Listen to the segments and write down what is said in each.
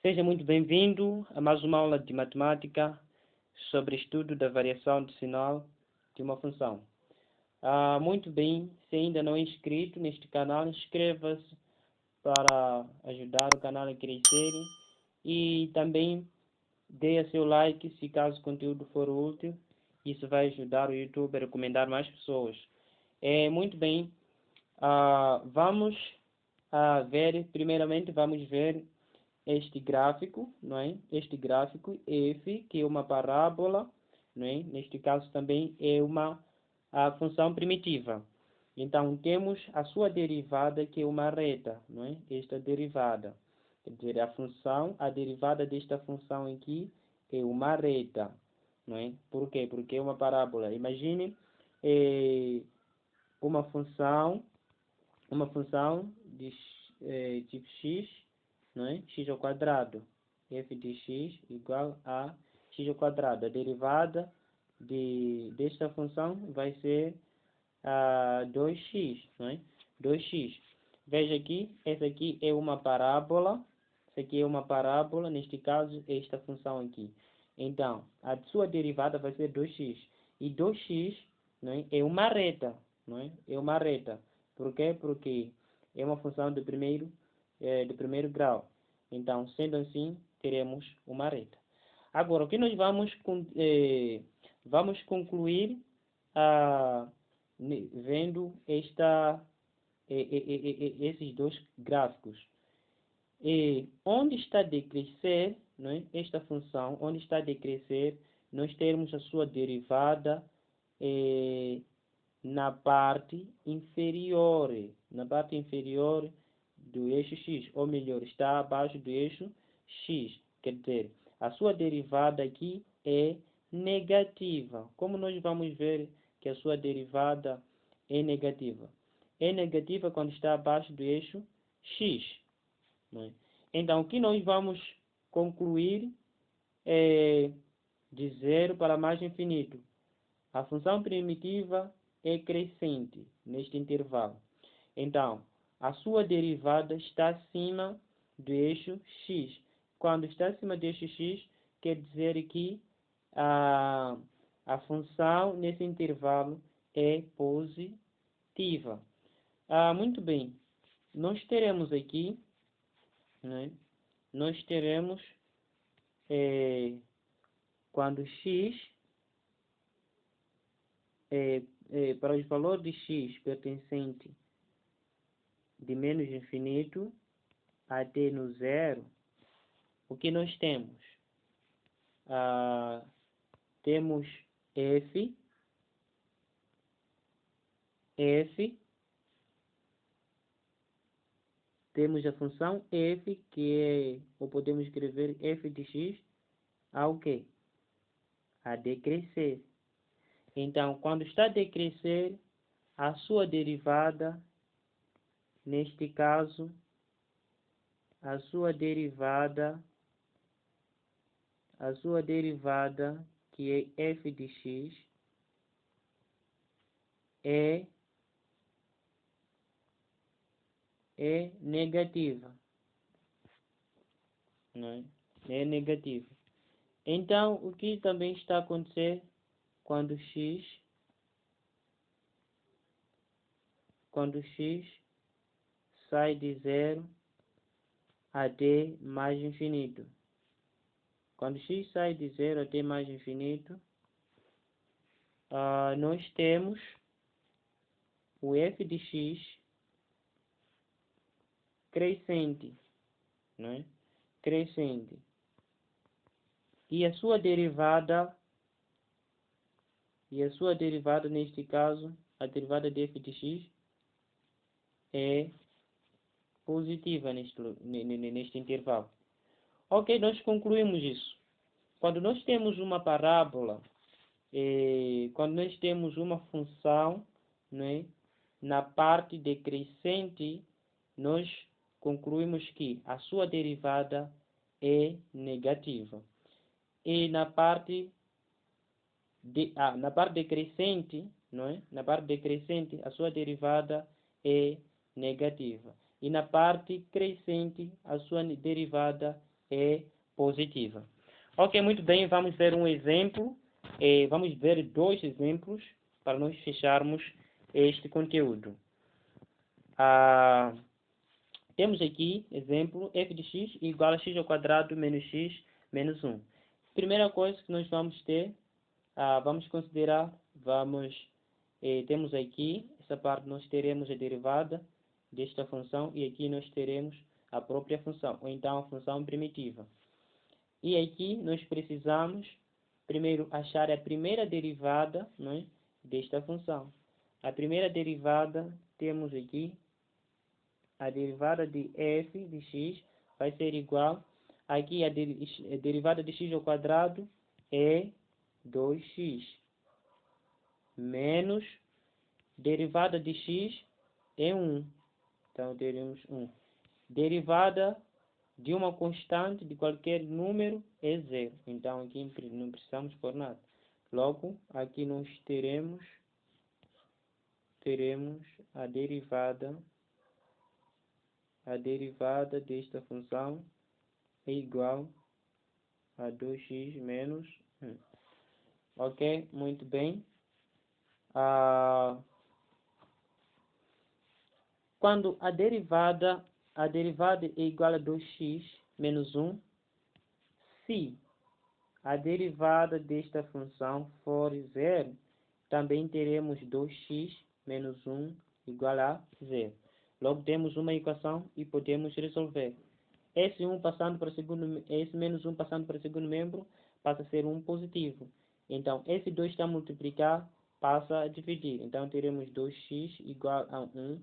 Seja muito bem-vindo a mais uma aula de matemática sobre estudo da variação decimal de uma função. Muito bem, se ainda não é inscrito neste canal, inscreva-se para ajudar o canal a crescer e também dê seu like se caso o conteúdo for útil. Isso vai ajudar o YouTube a recomendar mais pessoas. Muito bem, vamos primeiramente vamos ver este gráfico, não é? Este gráfico f, que é uma parábola, não é? Neste caso também é a função primitiva. Então temos a sua derivada, que é uma reta, não é? Esta derivada, quer dizer, a derivada desta função aqui é uma reta, não é? Por quê? Porque é uma parábola. Imagine uma função de tipo x, não é? X ao quadrado, f de x igual a x ao quadrado. A derivada desta função vai ser 2x, não é? 2x. Veja aqui, essa aqui é uma parábola, essa aqui é uma parábola, neste caso, esta função aqui. Então, a sua derivada vai ser 2x. E 2x, não é? É uma reta, não é? É uma reta. Por quê? Porque é uma função de primeiro grau. Então, sendo assim, teremos uma reta. Agora, o que nós vamos concluir vendo esses dois gráficos. Onde está a decrescer, não é? Esta função, onde está a decrescer, nós temos a sua derivada na parte inferior do eixo x, ou melhor, está abaixo do eixo x. Quer dizer, a sua derivada aqui é negativa. Como nós vamos ver que a sua derivada é negativa? É negativa quando está abaixo do eixo x. Não é? Então, o que nós vamos concluir é de 0 para mais infinito. A função primitiva é crescente neste intervalo. Então, a sua derivada está acima do eixo x. Quando está acima do eixo x, quer dizer que a função nesse intervalo é positiva. Muito bem. Nós teremos aqui, né? Nós teremos quando x para os valores de x pertencente de menos infinito até no zero, o que nós temos? Temos f, temos a função f, que ou podemos escrever f de x ao quê? A decrescer. Então, quando está a decrescer, a sua derivada, neste caso, a sua derivada, que é f de x, é negativa. Não é? É negativa. Então, o que também está a acontecer quando x sai de 0 até mais infinito? Quando x sai de 0 até mais infinito, nós temos o f de x crescente, não é? Crescente. E a sua derivada, neste caso, a derivada de f de x é positiva neste intervalo. Ok, nós concluímos isso. Quando nós temos uma parábola, quando nós temos uma função, né, na parte decrescente, nós concluímos que a sua derivada é negativa. E na parte decrescente, não é? Na parte decrescente, a sua derivada é negativa. E na parte crescente, a sua derivada é positiva. Ok, muito bem, vamos ver um exemplo. Vamos ver dois exemplos para nós fecharmos este conteúdo. Temos aqui, exemplo, f de x igual a x ao quadrado menos x menos 1. Primeira coisa que nós vamos ter, vamos considerar, temos aqui, essa parte nós teremos a derivada desta função e aqui nós teremos a própria função, ou então a função primitiva. E aqui nós precisamos, primeiro, achar a primeira derivada, não é, desta função. A primeira derivada, temos aqui, a derivada de f de x vai ser igual, aqui a derivada de x ao quadrado é 2x, menos derivada de x é 1. Então, teremos 1. Derivada de uma constante de qualquer número é 0. Então, aqui não precisamos por nada. Logo, aqui nós teremos a derivada desta função é igual a 2x menos 1. Ok? Muito bem. Quando a derivada é igual a 2x menos 1, se a derivada desta função for 0, também teremos 2x menos 1 igual a 0. Logo, temos uma equação e podemos resolver. Esse menos 1 passando para o segundo membro passa a ser um positivo. Então, esse 2 está a multiplicar, passa a dividir. Então, teremos 2x igual a 1,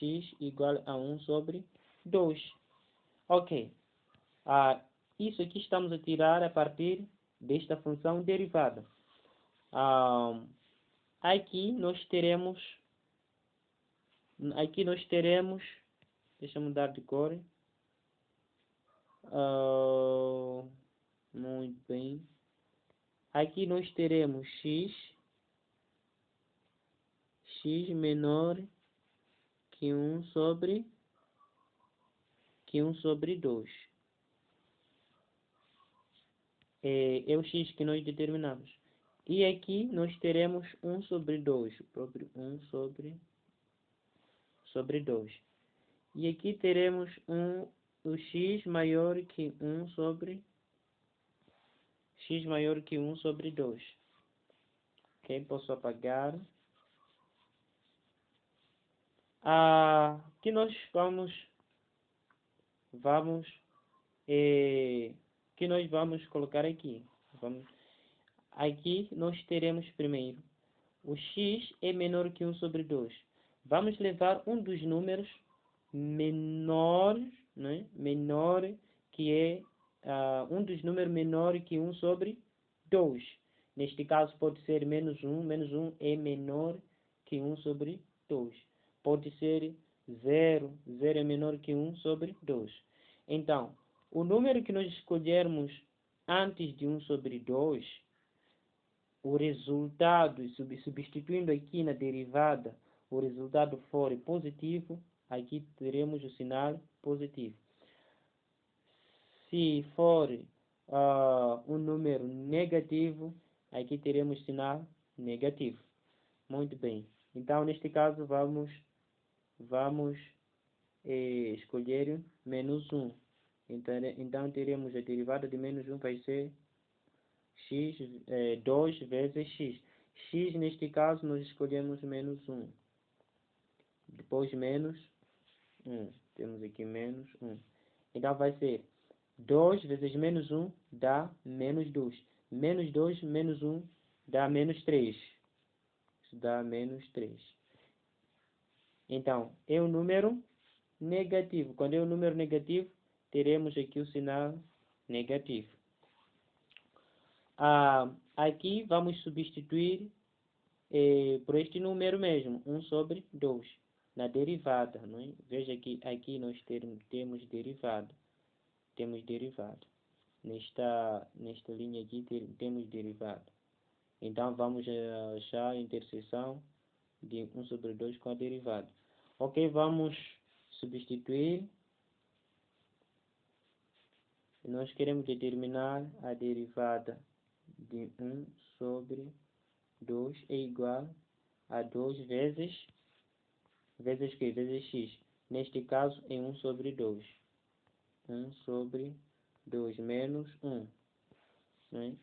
x igual a 1 sobre 2. Ok. Isso aqui estamos a tirar a partir desta função derivada. Aqui nós teremos, deixa eu mudar de cor. Muito bem. Aqui nós teremos x menor que 1 sobre 2. É o x que nós determinamos. E aqui nós teremos 1 sobre 2, o próprio 1 sobre 2. E aqui teremos o x maior que 1 sobre 2. Ok, posso apagar. Aqui nós vamos colocar aqui. Aqui nós teremos primeiro o x é menor que 1 sobre 2. Vamos levar um dos números menor, né? Menor que é um dos números menor que 1 sobre 2. Neste caso pode ser menos 1. Menos 1 é menor que 1 sobre 2. Pode ser 0. 0 é menor que 1 sobre 2. Então, o número que nós escolhermos antes de 1 sobre 2, o resultado, substituindo aqui na derivada, o resultado for positivo, aqui teremos o sinal positivo. Se for um número negativo, aqui teremos sinal negativo. Muito bem. Então, neste caso, vamos escolher menos 1. Então, teremos a derivada de menos 1 vai ser 2 vezes x. X, neste caso, nós escolhemos menos 1. Depois, menos 1. Temos aqui menos 1. Então, vai ser 2 vezes menos 1 dá menos 2. Menos 2 menos 1 dá menos 3. Isso dá menos 3. Então, é um número negativo. Quando é um número negativo, teremos aqui o sinal negativo. Aqui vamos substituir por este número mesmo, 1 sobre 2, na derivada. Não é? Veja que aqui nós temos derivada. Nesta linha aqui temos derivada. Então, vamos achar a interseção de 1 sobre 2 com a derivada. Ok, vamos substituir. Nós queremos determinar a derivada de 1 sobre 2 é igual a 2 vezes que? Vezes x. Neste caso, é 1 sobre 2. 1 sobre 2 menos 1. Né?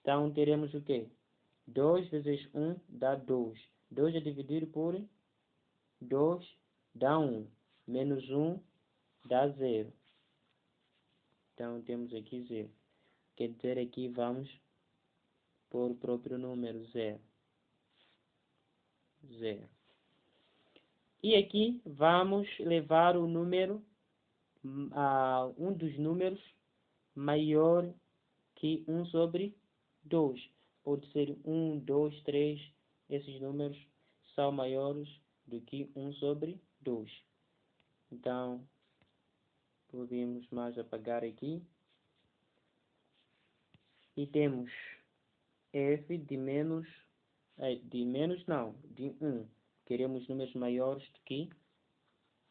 Então, teremos o quê? 2 vezes 1 dá 2. 2 a dividir por 2 dá 1. Menos 1 dá 0. Então, temos aqui 0. Quer dizer, aqui vamos pôr o próprio número 0. 0. E aqui vamos levar o número, um dos números maior que 1 sobre 2. Pode ser 1, 2, 3. Esses números são maiores do que 1 sobre 2. Então, podemos mais apagar aqui. E temos f de menos de 1. Queremos números maiores do que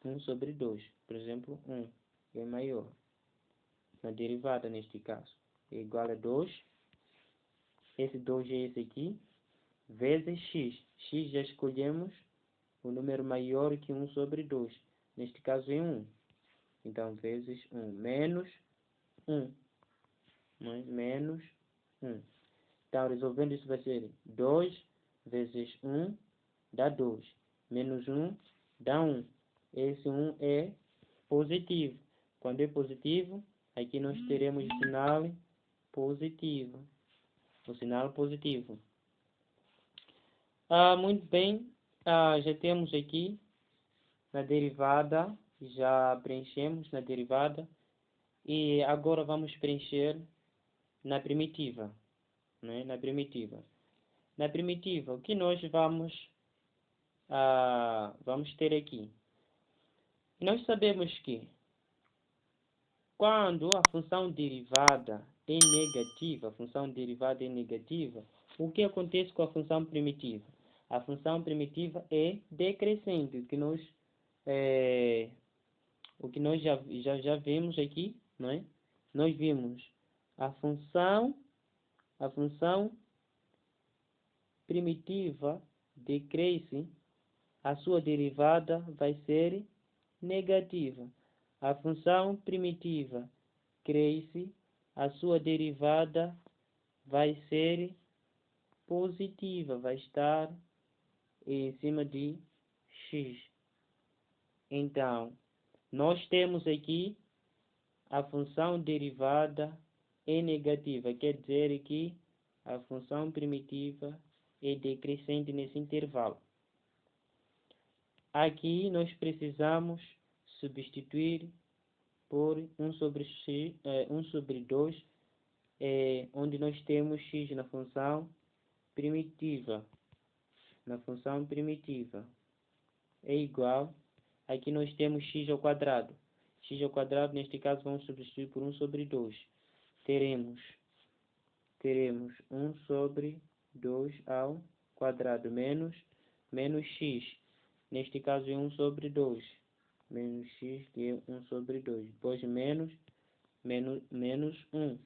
1 sobre 2. Por exemplo, 1 é maior. Na derivada, neste caso, é igual a 2. Esse 2 é esse aqui. Vezes x. X já escolhemos o número maior que 1 sobre 2. Neste caso é 1. Então, vezes 1. Menos 1. Menos 1. Então, resolvendo isso vai ser 2 vezes 1 dá 2. Menos 1 dá 1. Esse 1 é positivo. Quando é positivo, aqui nós teremos o sinal positivo. O sinal positivo. Muito bem. Já temos aqui na derivada. Já preenchemos na derivada. E agora vamos preencher na primitiva. Né? Na primitiva. Na primitiva, o que nós vamos ter aqui? Nós sabemos que quando a função derivada é negativa, o que acontece com a função primitiva? A função primitiva é decrescente, o que nós já vimos aqui, não é? Nós vimos a função primitiva decresce, a sua derivada vai ser negativa. A função primitiva cresce, a sua derivada vai ser positiva, vai estar em cima de x. Então, nós temos aqui a função derivada é negativa, quer dizer que a função primitiva é decrescente nesse intervalo. Aqui nós precisamos substituir por 1 sobre 2, onde nós temos x na função primitiva. Na função primitiva é igual, aqui nós temos x ao quadrado. X ao quadrado, neste caso, vamos substituir por 1 sobre 2. Teremos 1 sobre 2 ao quadrado menos x. Neste caso é 1 sobre 2. Menos x, que é 1 sobre 2. Depois menos 1.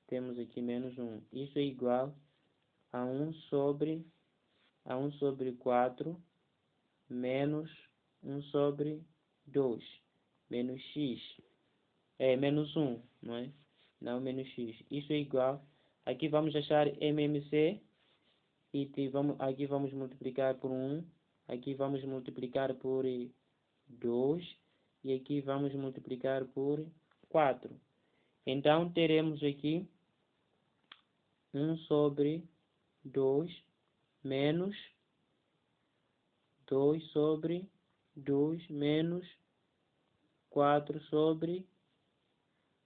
Temos aqui menos 1. Isso é igual a 1 sobre 4 menos 1 sobre 2. Menos x. Menos 1, não é? Não, menos x. Isso é igual. Aqui vamos achar MMC. E aqui vamos multiplicar por 1. Aqui vamos multiplicar por 2. E aqui vamos multiplicar por 4. Então, teremos aqui 1 sobre 2 menos 2 sobre 2 menos 4 sobre...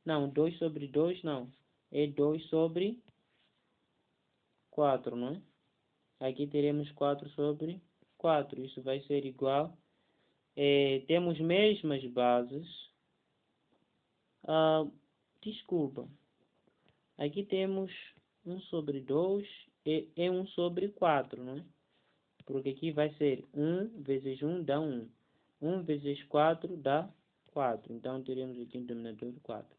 Não, 2 sobre 2 não. É 2 sobre 4, não é? Aqui teremos 4 sobre 4. Isso vai ser igual. Temos mesmas bases. Desculpa. Aqui temos 1 sobre 2 e 1 sobre 4, não é? Porque aqui vai ser 1 vezes 1 dá 1. 1 vezes 4 dá 4. Então, teremos aqui um denominador 4.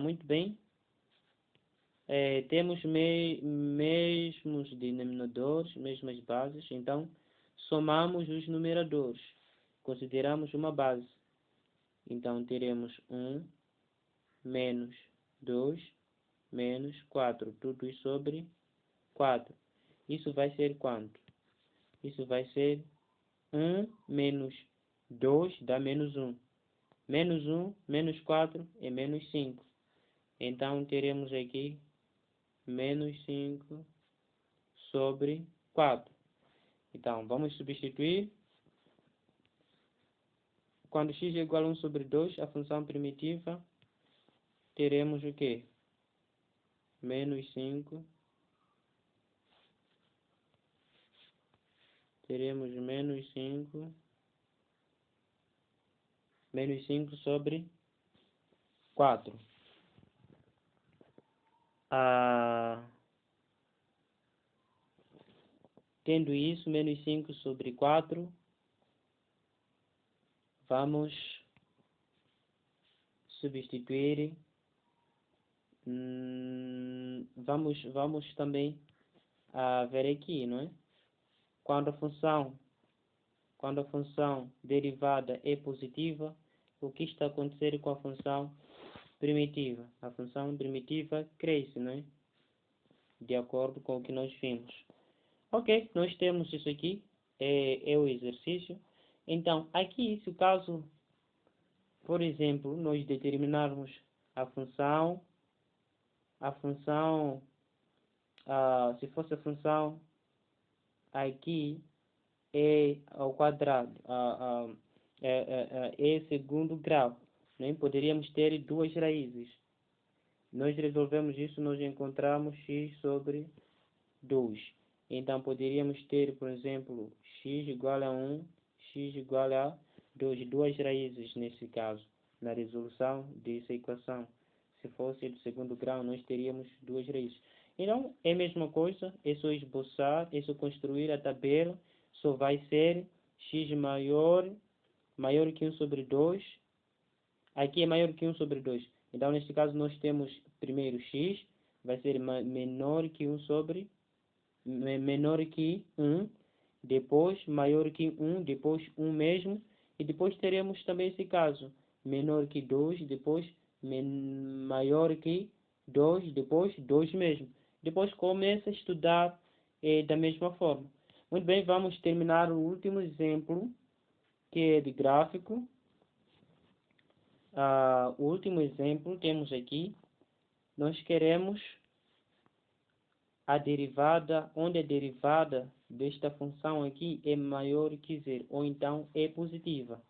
Muito bem. Temos mesmos denominadores, mesmas bases, então somamos os numeradores. Consideramos uma base. Então teremos 1 menos 2 menos 4, tudo isso sobre 4. Isso vai ser quanto? Isso vai ser 1 menos 2 dá menos 1. Menos 1 menos 4 é menos 5. Então teremos aqui menos 5 sobre 4. Então, vamos substituir. Quando x é igual a 1 sobre 2, a função primitiva, teremos o quê? Menos 5. Teremos menos 5. Menos 5 sobre 4. Tendo isso, menos 5 sobre 4, vamos substituir. Vamos também ver aqui, não é? Quando a função derivada é positiva, o que está a acontecer com a função primitiva? A função primitiva cresce, não é? De acordo com o que nós vimos. Ok, nós temos isso aqui, é o exercício. Então, aqui, se o caso, por exemplo, nós determinarmos a função, se fosse a função aqui é ao quadrado, é segundo grau, né? Poderíamos ter duas raízes. Nós resolvemos isso, nós encontramos x sobre 2. Então, poderíamos ter, por exemplo, x igual a 1, x igual a 2, duas raízes nesse caso, na resolução dessa equação. Se fosse do segundo grau, nós teríamos duas raízes. Então, é a mesma coisa, é só esboçar, é só construir a tabela, só vai ser x maior que 1 sobre 2. Aqui é maior que 1 sobre 2. Então, neste caso, nós temos primeiro x, vai ser menor que 1 sobre menor que 1, depois maior que 1, depois 1 mesmo, e depois teremos também esse caso, menor que 2, depois maior que 2, depois 2 mesmo. Depois começa a estudar da mesma forma. Muito bem, vamos terminar o último exemplo, que é de gráfico. O último exemplo temos aqui, nós queremos a derivada, onde a derivada desta função aqui é maior que zero, ou então é positiva,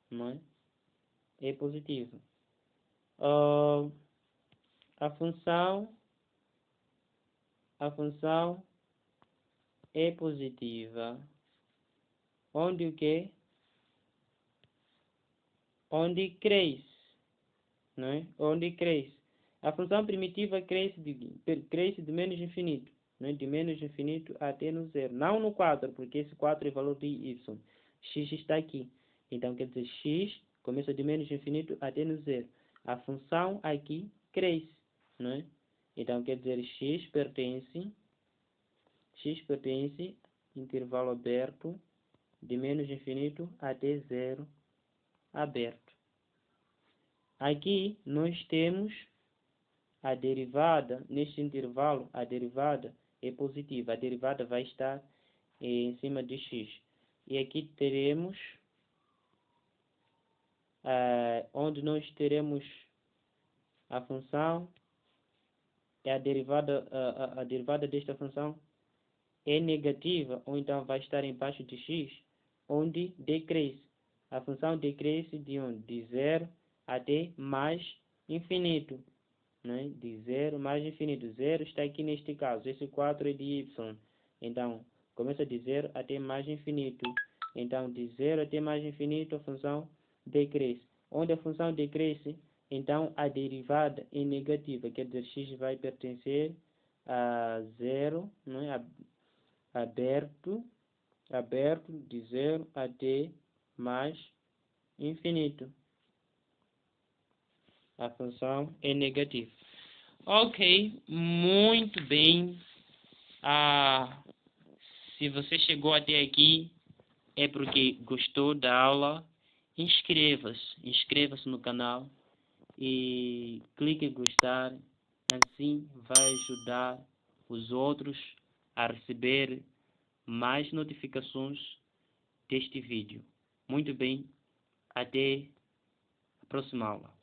não é? É positiva. A função é positiva, onde o quê? Onde cresce, não é? Onde cresce. A função primitiva cresce de menos infinito, né? De menos infinito até no zero. Não no 4, porque esse 4 é valor de y. X está aqui. Então, quer dizer, x começa de menos infinito até no zero. A função aqui cresce, não é? Então, quer dizer, x pertence intervalo aberto de menos infinito até zero aberto. Aqui nós temos a derivada, neste intervalo, a derivada é positiva. A derivada vai estar em cima de x. E aqui teremos, onde nós teremos a função, a derivada desta função é negativa, ou então vai estar embaixo de x, onde decresce. A função decresce de onde? De 0 até mais infinito. Né? De 0 mais infinito. 0 está aqui neste caso. Esse 4 é de y. Então, começa de 0 até mais infinito. Então, de 0 até mais infinito, a função decresce. Onde a função decresce, então a derivada é negativa. Quer dizer, x vai pertencer a 0, não é? Aberto de 0 até mais infinito. A função é negativa. Ok, muito bem. Se você chegou até aqui, é porque gostou da aula. Inscreva-se no canal e clique em gostar. Assim vai ajudar os outros a receber mais notificações deste vídeo. Muito bem, até a próxima aula.